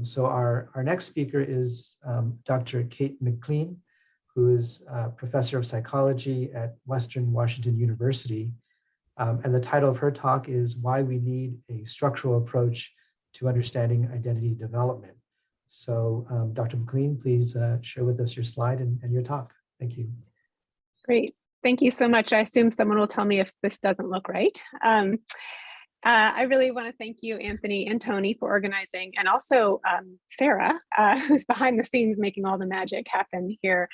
So our next speaker is Dr. Kate McLean, who is professor of psychology at Western Washington University. And the title of her talk is Why We Need a Structural Approach to Understanding Identity Development. So Dr. McLean, please share with us your slide and your talk. Thank you. Great. Thank you so much. I assume someone will tell me if this doesn't look right. I really want to thank you, Anthony and Tony, for organizing, and also Sarah, who's behind the scenes making all the magic happen here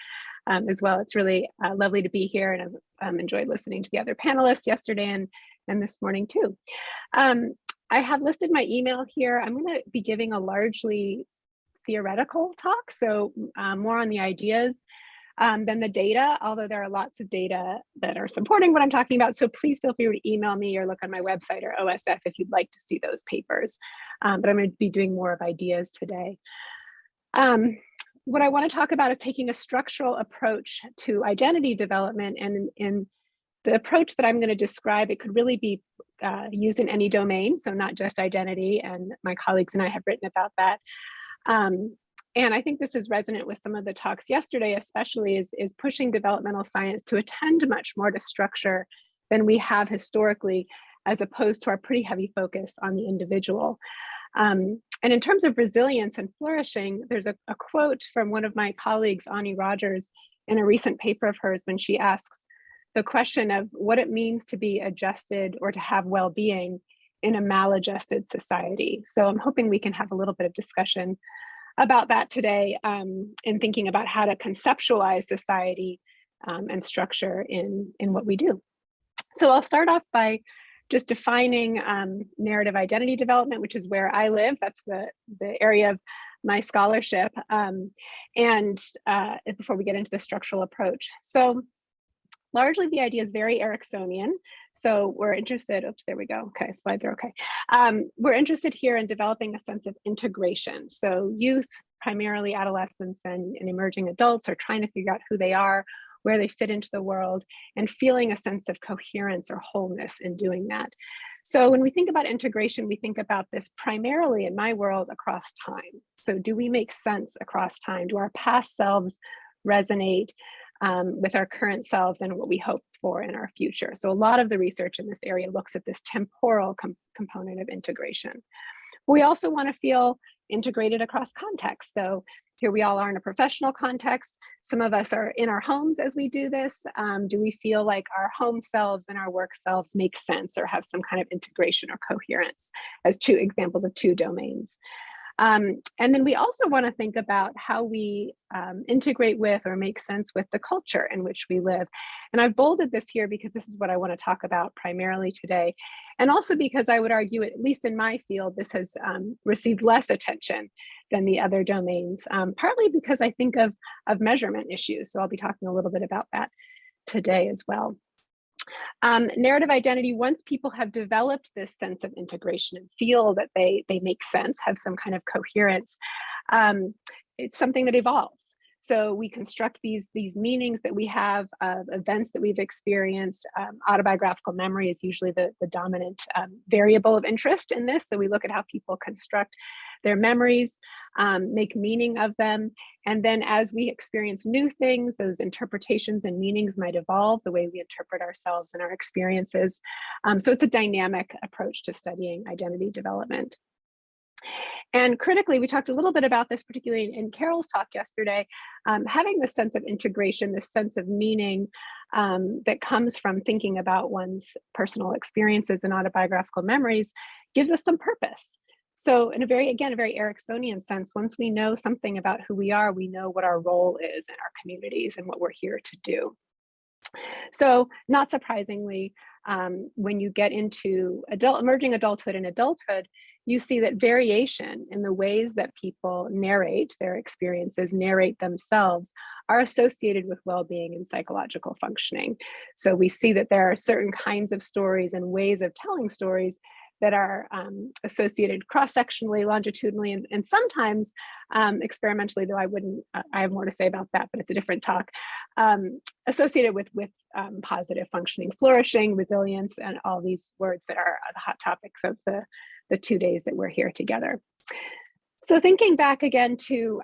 as well. It's really lovely to be here, and I've enjoyed listening to the other panelists yesterday and this morning too. I have listed my email here. I'm going to be giving a largely theoretical talk, so more on the ideas than the data, although there are lots of data that are supporting what I'm talking about. So please feel free to email me or look on my website or OSF if you'd like to see those papers. But I'm going to be doing more of ideas today. What I want to talk about is taking a structural approach to identity development. And in the approach that I'm going to describe, it could really be used in any domain, so not just identity. And my colleagues and I have written about that. And I think this is resonant with some of the talks yesterday, especially is pushing developmental science to attend much more to structure than we have historically, as opposed to our pretty heavy focus on the individual. And in terms of resilience and flourishing, there's a quote from one of my colleagues, Ani Rogers, in a recent paper of hers when she asks the question of what it means to be adjusted or to have well-being in a maladjusted society. So I'm hoping we can have a little bit of discussion about that today in thinking about how to conceptualize society and structure in what we do. So I'll start off by just defining narrative identity development, which is where I live. That's the area of my scholarship. And before we get into the structural approach. So largely the idea is very Ericksonian. So we're interested, oops, there we go. Okay, slides are okay. We're interested here in developing a sense of integration. So youth, primarily adolescents and emerging adults, are trying to figure out who they are, where they fit into the world, and feeling a sense of coherence or wholeness in doing that. So when we think about integration, we think about this primarily in my world across time. So do we make sense across time? Do our past selves resonate with our current selves and what we hope for in our future? So a lot of the research in this area looks at this temporal component of integration. We also want to feel integrated across context. So here we all are in a professional context. Some of us are in our homes as we do this. Do we feel like our home selves and our work selves make sense or have some kind of integration or coherence, as two examples of two domains? And then we also want to think about how we integrate with or make sense with the culture in which we live. And I've bolded this here because this is what I want to talk about primarily today. And also because I would argue, at least in my field, this has received less attention than the other domains, partly because I think of measurement issues. So I'll be talking a little bit about that today as well. Narrative identity, once people have developed this sense of integration and feel that they make sense, have some kind of coherence, it's something that evolves. So we construct these meanings that we have of events that we've experienced. Autobiographical memory is usually the dominant variable of interest in this. So we look at how people construct their memories, make meaning of them. And then as we experience new things, those interpretations and meanings might evolve the way we interpret ourselves and our experiences. So it's a dynamic approach to studying identity development. And critically, we talked a little bit about this, particularly in Carol's talk yesterday, having this sense of integration, this sense of meaning that comes from thinking about one's personal experiences and autobiographical memories gives us some purpose. So in a very Ericksonian sense, once we know something about who we are, we know what our role is in our communities and what we're here to do. So not surprisingly, when you get into emerging adulthood and adulthood, you see that variation in the ways that people narrate their experiences, narrate themselves, are associated with well-being and psychological functioning. So we see that there are certain kinds of stories and ways of telling stories that are associated cross-sectionally, longitudinally, and sometimes experimentally, though I have more to say about that, but it's a different talk, associated with positive functioning, flourishing, resilience, and all these words that are the hot topics of the 2 days that we're here together. So thinking back again to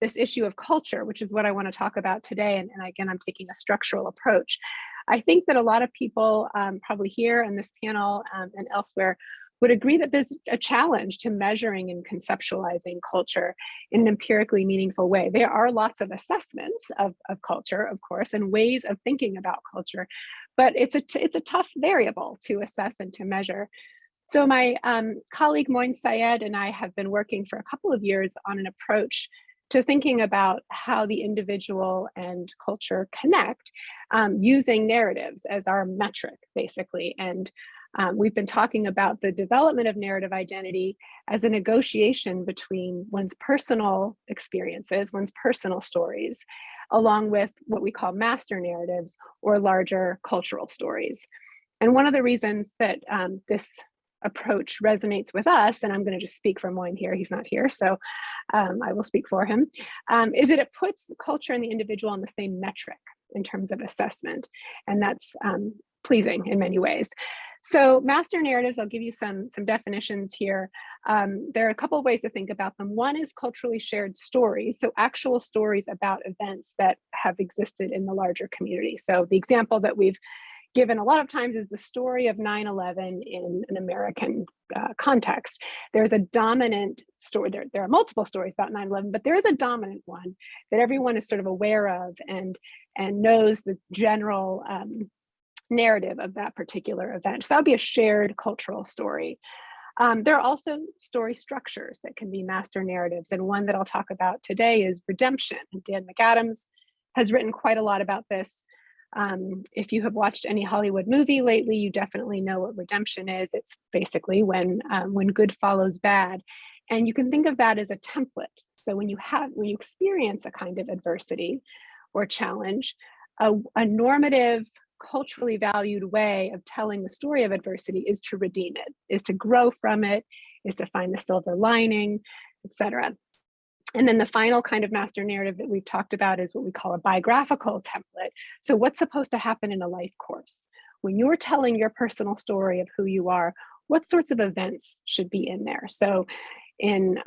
this issue of culture, which is what I want to talk about today, and again, I'm taking a structural approach. I think that a lot of people probably here in this panel and elsewhere would agree that there's a challenge to measuring and conceptualizing culture in an empirically meaningful way. There are lots of assessments of culture, of course, and ways of thinking about culture, but it's a tough variable to assess and to measure. So my colleague Moin Syed and I have been working for a couple of years on an approach to thinking about how the individual and culture connect using narratives as our metric, basically. And we've been talking about the development of narrative identity as a negotiation between one's personal experiences, one's personal stories, along with what we call master narratives or larger cultural stories. And one of the reasons that this approach resonates with us, and I'm going to just speak for Moin here, he's not here, so I will speak for him, is that it puts culture and the individual on the same metric in terms of assessment, and that's pleasing in many ways. So master narratives, I'll give you some definitions here. There are a couple of ways to think about them. One is culturally shared stories, so actual stories about events that have existed in the larger community. So the example that we've given a lot of times is the story of 9/11 in an American context. There's a dominant story, there are multiple stories about 9/11, but there is a dominant one that everyone is sort of aware of and knows the general narrative of that particular event. So that would be a shared cultural story. There are also story structures that can be master narratives, and one that I'll talk about today is redemption. And Dan McAdams has written quite a lot about this. If you have watched any Hollywood movie lately, you definitely know what redemption is. It's basically when good follows bad. And you can think of that as a template. So when you experience a kind of adversity or challenge, a normative, culturally valued way of telling the story of adversity is to redeem it, is to grow from it, is to find the silver lining, etc. And then the final kind of master narrative that we've talked about is what we call a biographical template. So what's supposed to happen in a life course? When you're telling your personal story of who you are, what sorts of events should be in there? So in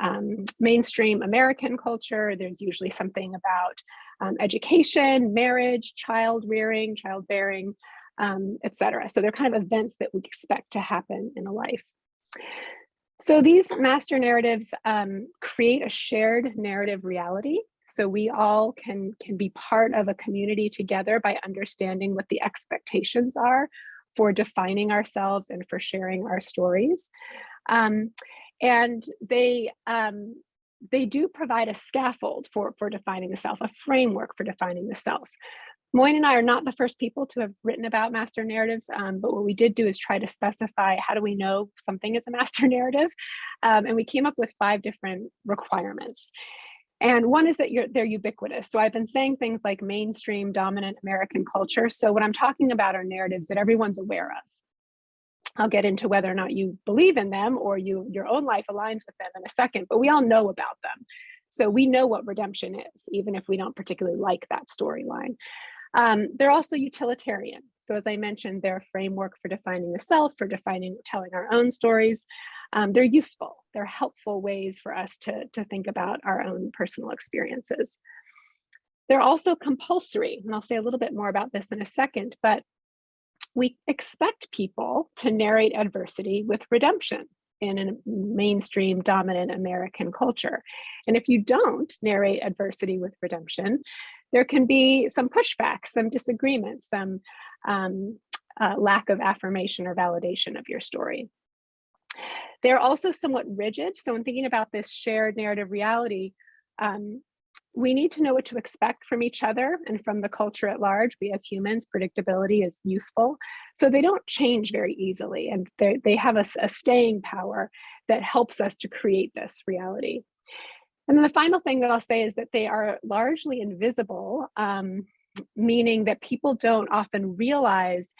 mainstream American culture, there's usually something about education, marriage, child rearing, childbearing, etc. So they're kind of events that we expect to happen in a life. So these master narratives create a shared narrative reality. So we all can be part of a community together by understanding what the expectations are for defining ourselves and for sharing our stories. And they do provide a scaffold for defining the self, a framework for defining the self. Moin and I are not the first people to have written about master narratives, but what we did do is try to specify how do we know something is a master narrative, and we came up with 5 different requirements. And one is that they're ubiquitous. So I've been saying things like mainstream dominant American culture. So what I'm talking about are narratives that everyone's aware of. I'll get into whether or not you believe in them or your own life aligns with them in a second, but we all know about them. So we know what redemption is, even if we don't particularly like that storyline. They're also utilitarian. So as I mentioned, they're a framework for defining the self, for telling our own stories. They're useful. They're helpful ways for us to think about our own personal experiences. They're also compulsory, and I'll say a little bit more about this in a second, but we expect people to narrate adversity with redemption in a mainstream dominant American culture. And if you don't narrate adversity with redemption, there can be some pushback, some disagreement, some lack of affirmation or validation of your story. They're also somewhat rigid. So in thinking about this shared narrative reality, we need to know what to expect from each other and from the culture at large. We as humans, predictability is useful. So they don't change very easily, and they have a staying power that helps us to create this reality. And then the final thing that I'll say is that they are largely invisible, meaning that people don't often realize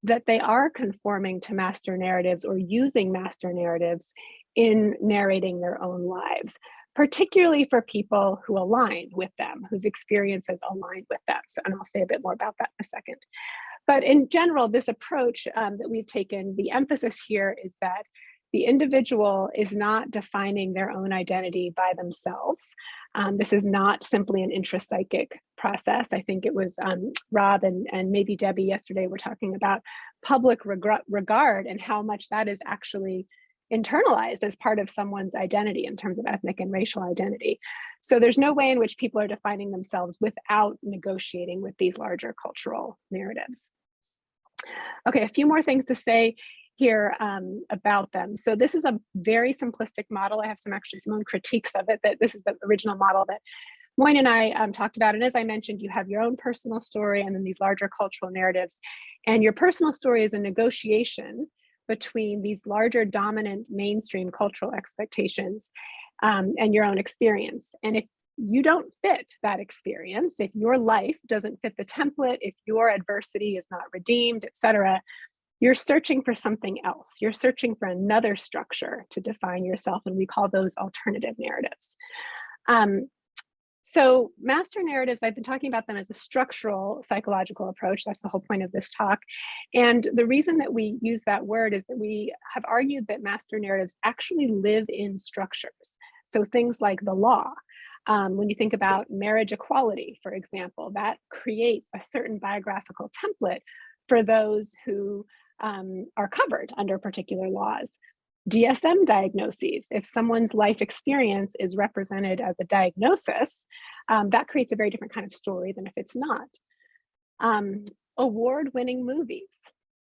that they are conforming to master narratives or using master narratives in narrating their own lives, particularly for people who align with them, whose experiences align with them. So, and I'll say a bit more about that in a second. But in general, this approach that we've taken, the emphasis here is that the individual is not defining their own identity by themselves. This is not simply an intrapsychic process. I think it was Rob and maybe Debbie yesterday were talking about public regard and how much that is actually internalized as part of someone's identity in terms of ethnic and racial identity. So there's no way in which people are defining themselves without negotiating with these larger cultural narratives. Okay, a few more things to say here about them. So this is a very simplistic model. I have some own critiques of it, that this is the original model that Moyne and I talked about. And as I mentioned, you have your own personal story and then these larger cultural narratives. And your personal story is a negotiation between these larger dominant mainstream cultural expectations and your own experience. And if you don't fit that experience, if your life doesn't fit the template, if your adversity is not redeemed, etc., you're searching for something else. You're searching for another structure to define yourself, and we call those alternative narratives. So master narratives, I've been talking about them as a structural psychological approach. That's the whole point of this talk. And the reason that we use that word is that we have argued that master narratives actually live in structures. So things like the law. When you think about marriage equality, for example, that creates a certain biographical template for those who are covered under particular laws. DSM diagnoses, if someone's life experience is represented as a diagnosis, that creates a very different kind of story than if it's not. Award-winning movies.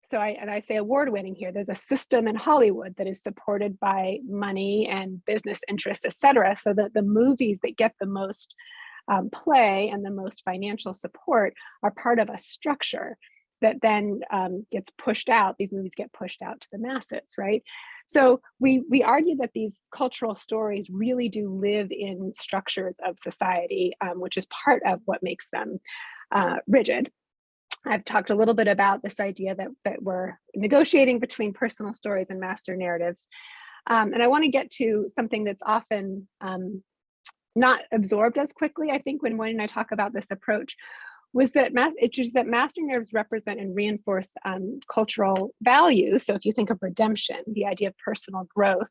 So I say award-winning here, there's a system in Hollywood that is supported by money and business interests, et cetera, so that the movies that get the most play and the most financial support are part of a structure that then gets pushed out. These movies get pushed out to the masses, right? So we argue that these cultural stories really do live in structures of society, which is part of what makes them rigid. I've talked a little bit about this idea that we're negotiating between personal stories and master narratives. And I want to get to something that's often not absorbed as quickly, I think, when Moyne and I talk about this approach, was that master narratives represent and reinforce cultural values. So if you think of redemption, the idea of personal growth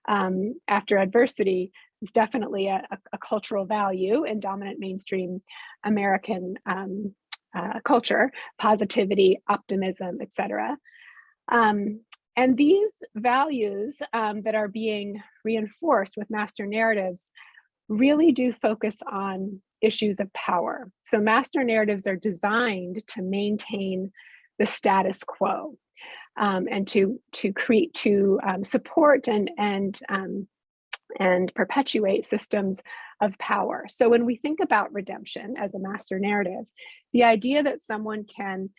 after adversity is definitely a cultural value in dominant mainstream American culture, positivity, optimism, etc. And these values that are being reinforced with master narratives really do focus on issues of power. So master narratives are designed to maintain the status quo and to support and perpetuate systems of power. So when we think about redemption as a master narrative, the idea that someone can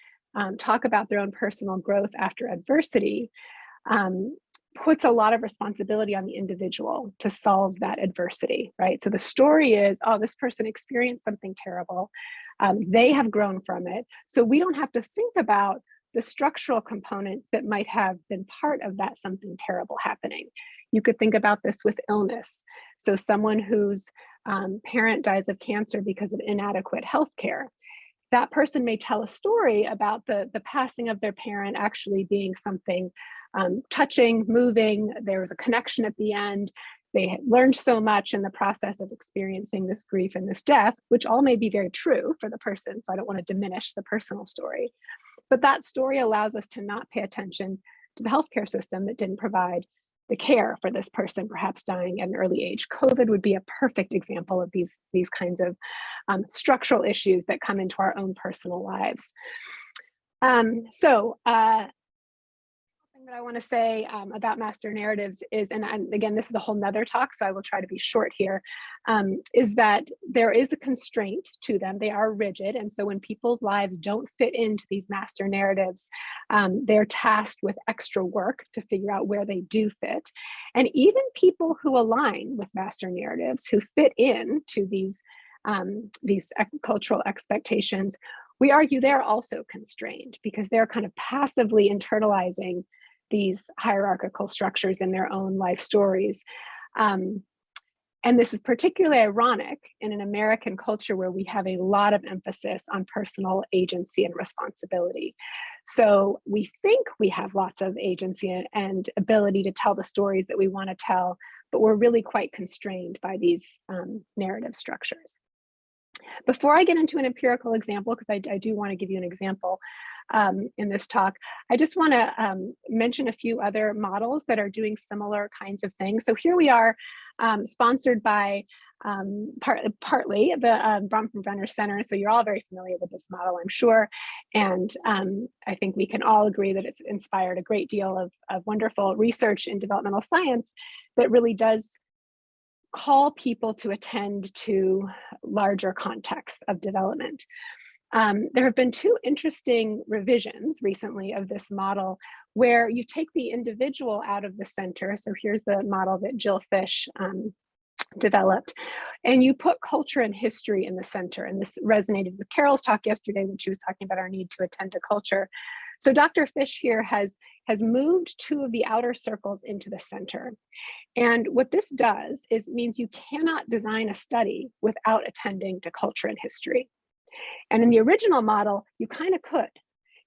talk about their own personal growth after adversity puts a lot of responsibility on the individual to solve that adversity, right? So the story is, oh, this person experienced something terrible. They have grown from it. So we don't have to think about the structural components that might have been part of that something terrible happening. You could think about this with illness. So someone whose parent dies of cancer because of inadequate healthcare, that person may tell a story about the passing of their parent actually being something touching, moving. There was a connection at the end. They had learned so much in the process of experiencing this grief and this death, which all may be very true for the person. So I don't want to diminish the personal story. But that story allows us to not pay attention to the healthcare system that didn't provide the care for this person, perhaps dying at an early age. COVID would be a perfect example of these kinds of structural issues that come into our own personal lives. That I want to say about master narratives is, and again, this is a whole nother talk, so I will try to be short here, is that there is a constraint to them. They are rigid. And so when people's lives don't fit into these master narratives, they're tasked with extra work to figure out where they do fit. And even people who align with master narratives, who fit into these cultural expectations, we argue they're also constrained because they're kind of passively internalizing these hierarchical structures in their own life stories. And this is particularly ironic in an American culture where we have a lot of emphasis on personal agency and responsibility. So we think we have lots of agency and ability to tell the stories that we want to tell, but we're really quite constrained by these narrative structures. Before I get into an empirical example, because I do want to give you an example in this talk, I just want to mention a few other models that are doing similar kinds of things. So here we are, sponsored by partly the Bronfenbrenner Center. So you're all very familiar with this model, I'm sure. And I think we can all agree that it's inspired a great deal of wonderful research in developmental science that really does call people to attend to larger contexts of development. There have been two interesting revisions recently of this model where you take the individual out of the center. So here's the model that Jill Fish developed, and you put culture and history in the center. And this resonated with Carol's talk yesterday when she was talking about our need to attend to culture. So Dr. Fish here has moved two of the outer circles into the center. And what this does is means you cannot design a study without attending to culture and history. And in the original model, you kind of could.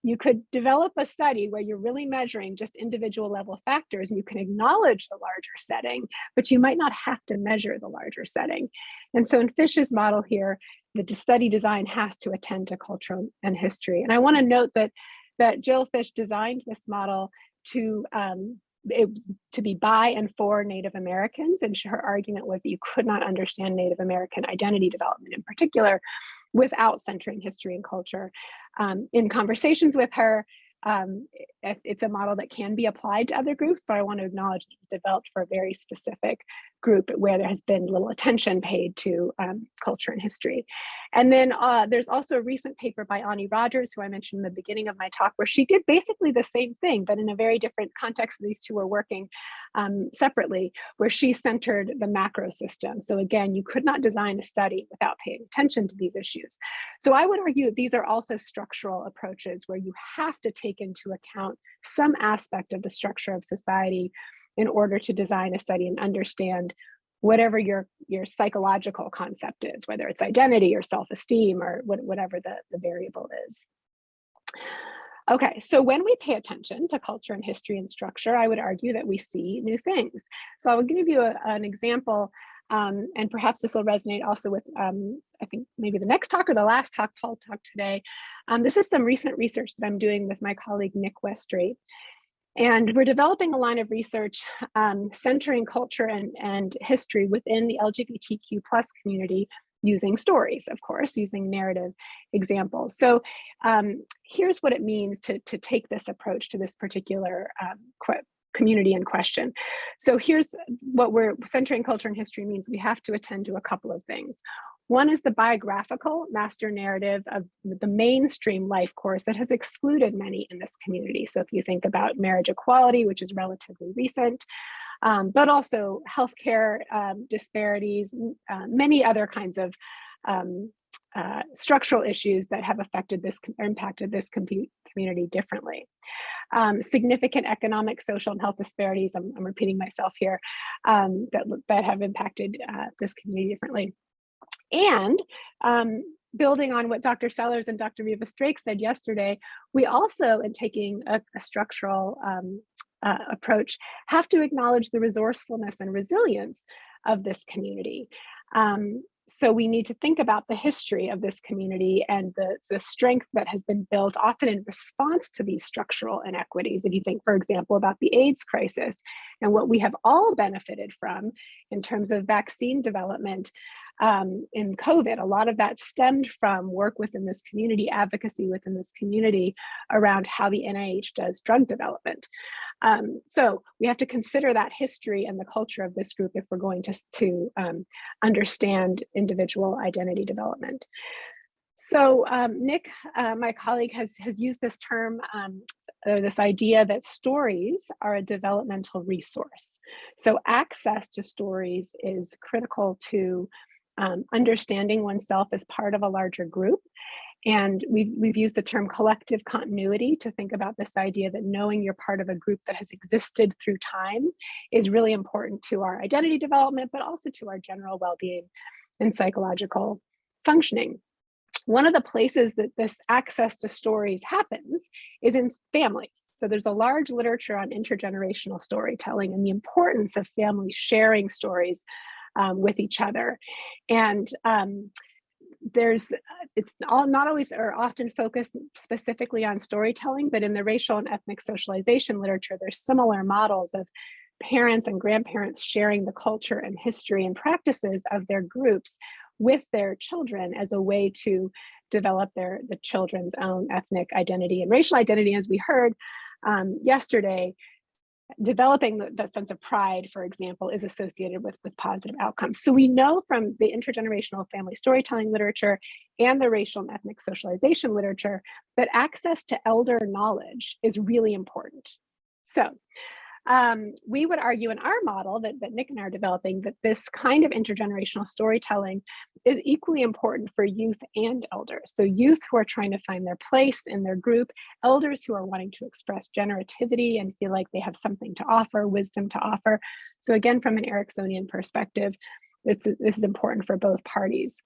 You could develop a study where you're really measuring just individual level factors and you can acknowledge the larger setting, but you might not have to measure the larger setting. And so in Fish's model here, the study design has to attend to culture and history. And I want to note that Jill Fish designed this model to be by and for Native Americans. And her argument was that you could not understand Native American identity development in particular without centering history and culture. In conversations with her, it's a model that can be applied to other groups, but I want to acknowledge that it was developed for a very specific group where there has been little attention paid to culture and history. And then there's also a recent paper by Ani Rogers, who I mentioned in the beginning of my talk, where she did basically the same thing, but in a very different context. These two were working separately, where she centered the macro system. So again, you could not design a study without paying attention to these issues. So I would argue that these are also structural approaches where you have to take into account some aspect of the structure of society in order to design a study and understand whatever your psychological concept is, whether it's identity or self-esteem or whatever the variable is. Okay, so when we pay attention to culture and history and structure, I would argue that we see new things. So I will give you an example, and perhaps this will resonate also with, I think maybe the next talk or the last talk, Paul's talk today. This is some recent research that I'm doing with my colleague, Nick Westrait. And we're developing a line of research centering culture and history within the LGBTQ+ community using stories, of course, using narrative examples. So here's what it means to take this approach to this particular community in question. So here's what we're centering culture and history means. We have to attend to a couple of things. One is the biographical master narrative of the mainstream life course that has excluded many in this community. So if you think about marriage equality, which is relatively recent, but also healthcare disparities, many other kinds of structural issues that have affected this or impacted this community differently. Significant economic, social, and health disparities, I'm repeating myself here, that have impacted this community differently. And building on what Dr. Sellers and Dr. Rivas Drake said yesterday, we also, in taking a structural approach, have to acknowledge the resourcefulness and resilience of this community. So we need to think about the history of this community and the strength that has been built often in response to these structural inequities. If you think, for example, about the AIDS crisis and what we have all benefited from in terms of vaccine development in COVID, a lot of that stemmed from work within this community, advocacy within this community around how the NIH does drug development. So we have to consider that history and the culture of this group if we're going to understand individual identity development. So Nick, my colleague, has used this term, this idea that stories are a developmental resource. So access to stories is critical to understanding oneself as part of a larger group. And we've used the term collective continuity to think about this idea that knowing you're part of a group that has existed through time is really important to our identity development, but also to our general well-being and psychological functioning. One of the places that this access to stories happens is in families. So there's a large literature on intergenerational storytelling and the importance of families sharing stories with each other. And it's not always or often focused specifically on storytelling, but in the racial and ethnic socialization literature, there's similar models of parents and grandparents sharing the culture and history and practices of their groups with their children as a way to develop the children's own ethnic identity and racial identity. As we heard yesterday, developing that sense of pride, for example, is associated with positive outcomes. So we know from the intergenerational family storytelling literature and the racial and ethnic socialization literature that access to elder knowledge is really important. So we would argue in our model that Nick and I are developing that this kind of intergenerational storytelling is equally important for youth and elders. So youth who are trying to find their place in their group, elders who are wanting to express generativity and feel like they have something to offer, wisdom to offer. So again, from an Ericksonian perspective, this is important for both parties.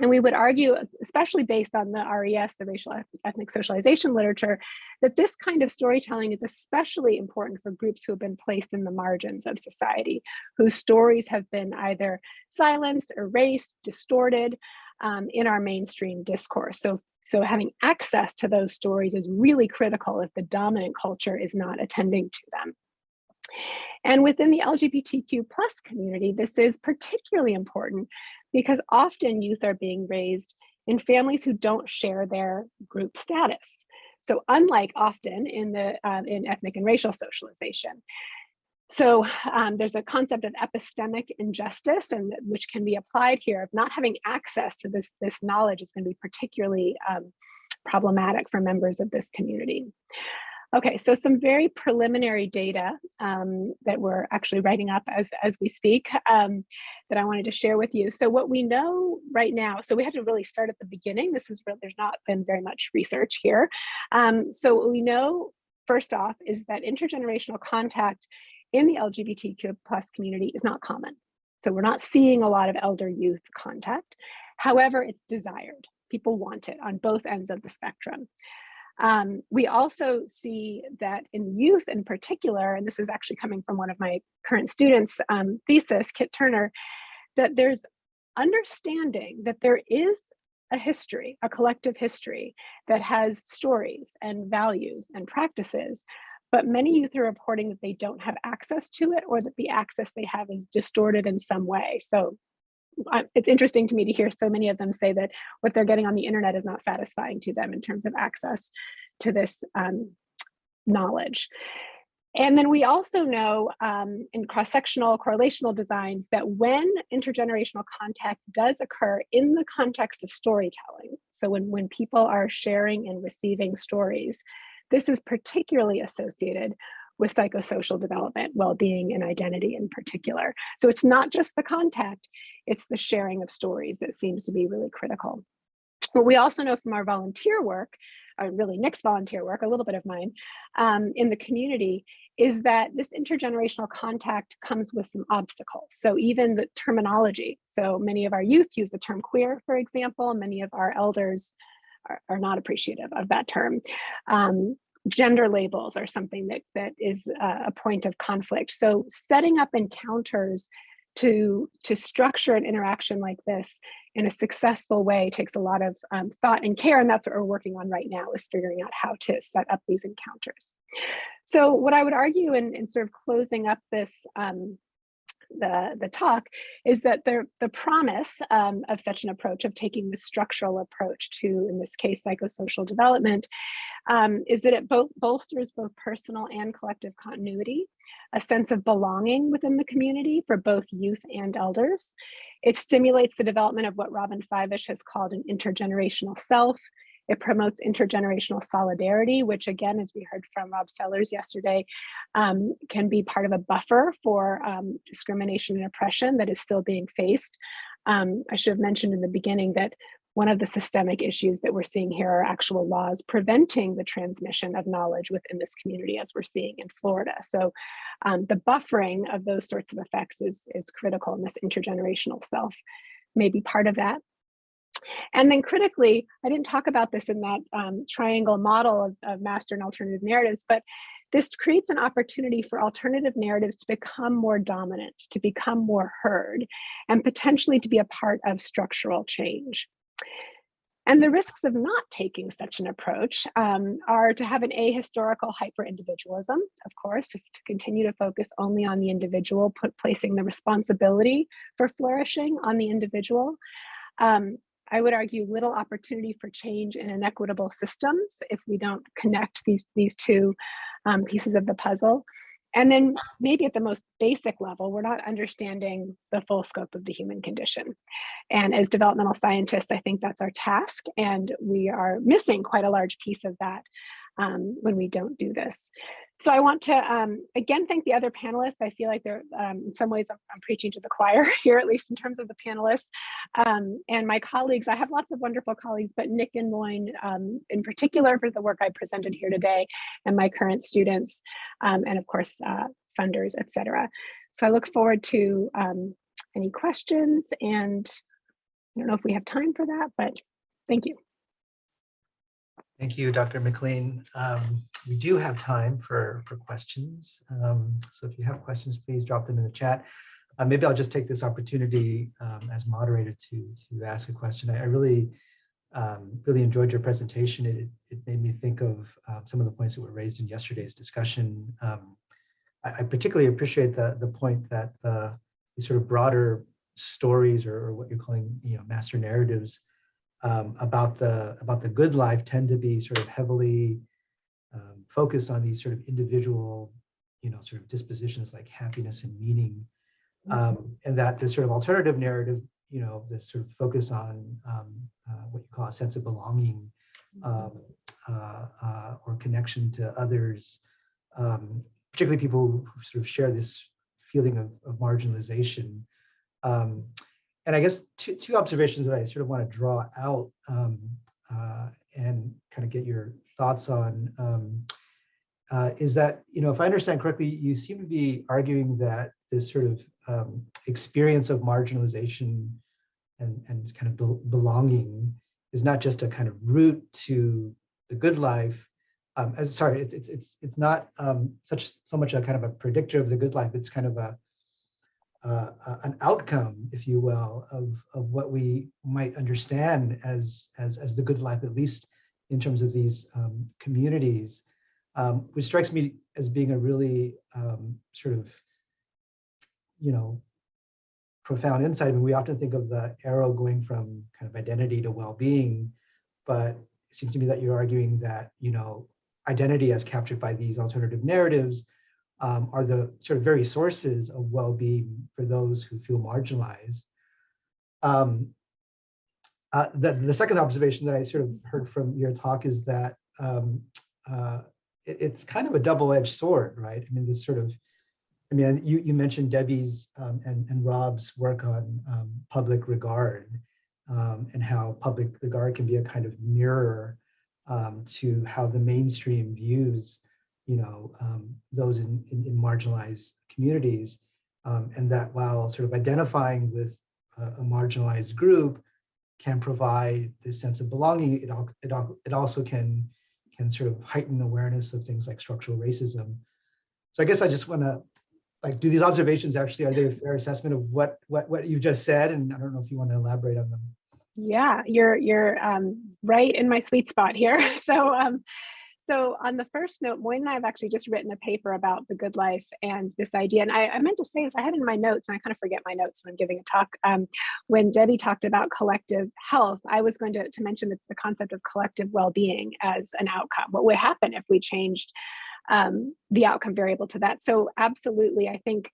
And we would argue, especially based on the RES, the racial ethnic socialization literature, that this kind of storytelling is especially important for groups who have been placed in the margins of society, whose stories have been either silenced, erased, distorted in our mainstream discourse. So having access to those stories is really critical if the dominant culture is not attending to them. And within the LGBTQ plus community, this is particularly important because often youth are being raised in families who don't share their group status. So unlike often in ethnic and racial socialization. So there's a concept of epistemic injustice, and which can be applied here of not having access to this knowledge is going to be particularly problematic for members of this community. Okay, so some very preliminary data that we're actually writing up as we speak that I wanted to share with you. So what we know right now, so we had to really start at the beginning. There's not been very much research here. So what we know, first off, is that intergenerational contact in the LGBTQ plus community is not common. So we're not seeing a lot of elder youth contact. However, it's desired. People want it on both ends of the spectrum. We also see that in youth in particular, and this is actually coming from one of my current students' thesis, Kit Turner, that there's understanding that there is a history, a collective history that has stories and values and practices, but many youth are reporting that they don't have access to it or that the access they have is distorted in some way. So it's interesting to me to hear so many of them say that what they're getting on the internet is not satisfying to them in terms of access to this knowledge. And then we also know in cross-sectional correlational designs that when intergenerational contact does occur in the context of storytelling, so when people are sharing and receiving stories, this is particularly associated with psychosocial development, well-being, and identity in particular. So it's not just the contact, it's the sharing of stories that seems to be really critical. What we also know from our volunteer work, or really Nick's volunteer work, a little bit of mine, in the community, is that this intergenerational contact comes with some obstacles. So even the terminology, so many of our youth use the term queer, for example, and many of our elders are not appreciative of that term. Gender labels are something that is a point of conflict. So setting up encounters to structure an interaction like this in a successful way takes a lot of thought and care, and that's what we're working on right now, is figuring out how to set up these encounters. So what I would argue in sort of closing up this the talk is that the promise of such an approach, of taking the structural approach to, in this case, psychosocial development, is that it bolsters both personal and collective continuity, a sense of belonging within the community for both youth and elders. It stimulates the development of what Robin Fivish has called an intergenerational self. It promotes intergenerational solidarity, which again, as we heard from Rob Sellers yesterday, can be part of a buffer for discrimination and oppression that is still being faced. I should have mentioned in the beginning that one of the systemic issues that we're seeing here are actual laws preventing the transmission of knowledge within this community, as we're seeing in Florida. So the buffering of those sorts of effects is critical, and this intergenerational self may be part of that. And then critically, I didn't talk about this in that triangle model of master and alternative narratives, but this creates an opportunity for alternative narratives to become more dominant, to become more heard, and potentially to be a part of structural change. And the risks of not taking such an approach are to have an ahistorical hyper-individualism, of course, to continue to focus only on the individual, placing the responsibility for flourishing on the individual. I would argue little opportunity for change in inequitable systems if we don't connect these two pieces of the puzzle. And then maybe at the most basic level, we're not understanding the full scope of the human condition. And as developmental scientists, I think that's our task. And we are missing quite a large piece of that when we don't do this. So I want to, again, thank the other panelists. I feel like they're, in some ways, I'm preaching to the choir here, at least in terms of the panelists. And my colleagues, I have lots of wonderful colleagues, but Nick and Moyne in particular for the work I presented here today, and my current students, and of course, funders, et cetera. So I look forward to any questions, and I don't know if we have time for that, but thank you. Thank you, Dr. McLean. We do have time for questions. So if you have questions, please drop them in the chat. Maybe I'll just take this opportunity as moderator to ask a question. I really enjoyed your presentation. It made me think of some of the points that were raised in yesterday's discussion. I particularly appreciate the point that the sort of broader stories, or what you're calling, master narratives, about the good life tend to be sort of heavily focused on these sort of individual, sort of dispositions like happiness and meaning, and that this sort of alternative narrative, this sort of focus on what you call a sense of belonging or connection to others, particularly people who sort of share this feeling of marginalization. And I guess two observations that I sort of want to draw out and kind of get your thoughts on is that, if I understand correctly, you seem to be arguing that this sort of experience of marginalization and kind of belonging is not just a kind of route to the good life. It's not so much a kind of a predictor of the good life. It's kind of an outcome, if you will, of what we might understand as the good life, at least in terms of these communities, which strikes me as being a really sort of, profound insight. I mean, we often think of the arrow going from kind of identity to well-being, but it seems to me that you're arguing that, identity as captured by these alternative narratives are the sort of very sources of well-being for those who feel marginalized. The second observation that I sort of heard from your talk is that it's kind of a double-edged sword, right? I mean, this sort of, you mentioned Debbie's and Rob's work on public regard, and how public regard can be a kind of mirror to how the mainstream views those in marginalized communities, and that while sort of identifying with a marginalized group can provide this sense of belonging, it also can sort of heighten awareness of things like structural racism. So I guess I just want to, do these observations actually, are they a fair assessment of what you've just said? And I don't know if you want to elaborate on them. Yeah, you're right in my sweet spot here. So on the first note, Moyne and I have actually just written a paper about the good life and this idea. And I meant to say this, I had it in my notes, and I kind of forget my notes when giving a talk. When Debbie talked about collective health, I was going to mention the concept of collective well-being as an outcome. What would happen if we changed the outcome variable to that? So absolutely, I think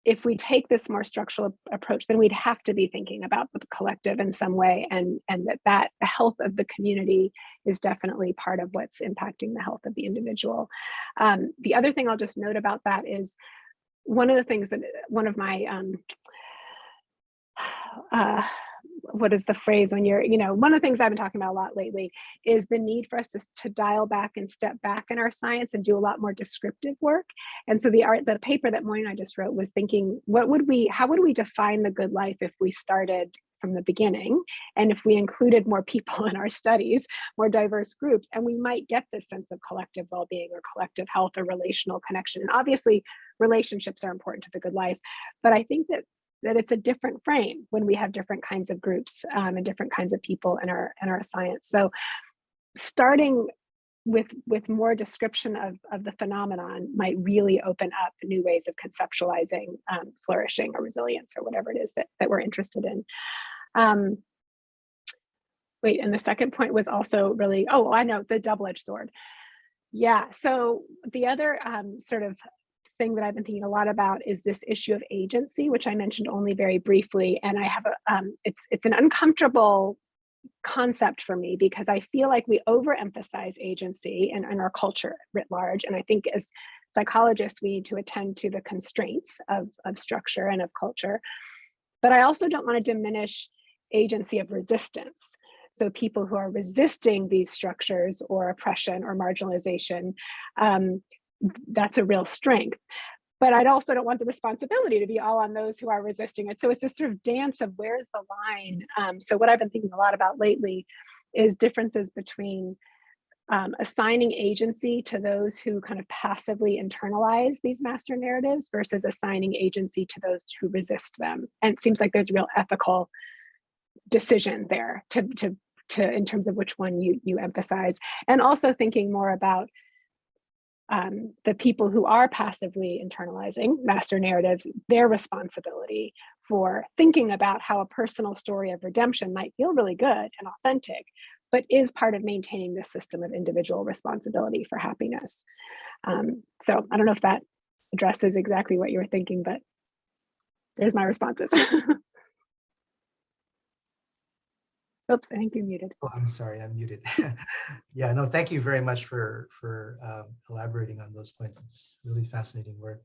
if we take this more structural approach, then we'd have to be thinking about the collective in some way, and that the health of the community is definitely part of what's impacting the health of the individual. The other thing I'll just note about that is one of the things that one of my what is the phrase when you're, one of the things I've been talking about a lot lately is the need for us to dial back and step back in our science and do a lot more descriptive work. And so the paper that Moyne and I just wrote was thinking, how would we define the good life if we started from the beginning. And if we included more people in our studies, more diverse groups, and we might get this sense of collective well-being or collective health or relational connection. And obviously, relationships are important to the good life, but I think that it's a different frame when we have different kinds of groups and different kinds of people in our science. So starting with more description of the phenomenon might really open up new ways of conceptualizing flourishing or resilience or whatever it is that we're interested in. Wait, and the second point was also really, oh, I know, the double-edged sword. Yeah, so the other sort of thing that I've been thinking a lot about is this issue of agency, which I mentioned only very briefly. And I have it's an uncomfortable concept for me because I feel like we overemphasize agency in our culture writ large. And I think as psychologists, we need to attend to the constraints of structure and of culture. But I also don't want to diminish agency of resistance. So people who are resisting these structures or oppression or marginalization, that's a real strength. But I also don't want the responsibility to be all on those who are resisting it. So it's this sort of dance of where's the line. So what I've been thinking a lot about lately is differences between assigning agency to those who kind of passively internalize these master narratives versus assigning agency to those who resist them. And it seems like there's a real ethical decision there to in terms of which one you emphasize, and also thinking more about the people who are passively internalizing master narratives, their responsibility for thinking about how a personal story of redemption might feel really good and authentic, but is part of maintaining this system of individual responsibility for happiness. So I don't know if that addresses exactly what you were thinking, but there's my responses. Oops, I think you're muted. Oh, I'm sorry, I'm muted. Yeah, no, thank you very much for elaborating on those points. It's really fascinating work.